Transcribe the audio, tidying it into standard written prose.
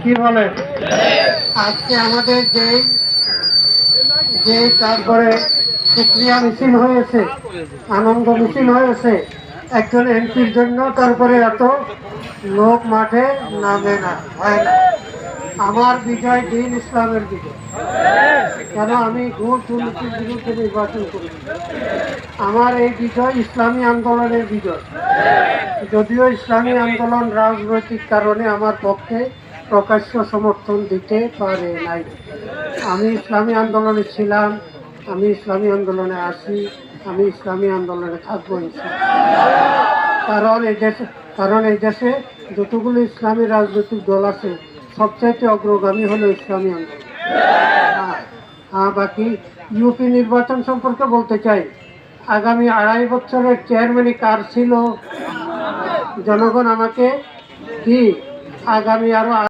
কি বলে আজকে আমাদের যে তারপরে শুকরিয়া মিছিল হয়েছে, আনন্দ মিছিল হয়েছে, একজন এমপির জন্য তারপরে এত লোক মাঠে নামে না, হয় না। আমার বিজয় দিন ইসলামের বিজয়। কেন আমি ঘুষ দুর্নীতির বিরুদ্ধে নির্বাচন করেছি। আমার এই বিজয় ইসলামী আন্দোলনের বিজয়। যদিও ইসলামী আন্দোলন রাজনৈতিক কারণে আমার পক্ষে প্রকাশ্য সমর্থন দিতে পারে নাই, আমি ইসলামী আন্দোলনে ছিলাম, আমি ইসলামী আন্দোলনে আছি, আমি ইসলামী আন্দোলনে থাকবো কারণ এই দেশে যতগুলো ইসলামী রাজনৈতিক দল আছে সবচাইতে অগ্রগামী হলো ইসলামী আন্দোলন। বাকি ইউপি নির্বাচন সম্পর্কে বলতে চাই, আগামী 2.5 বছরের চেয়ারম্যানই কার ছিল, জনগণ আমাকে কি আগামী আরো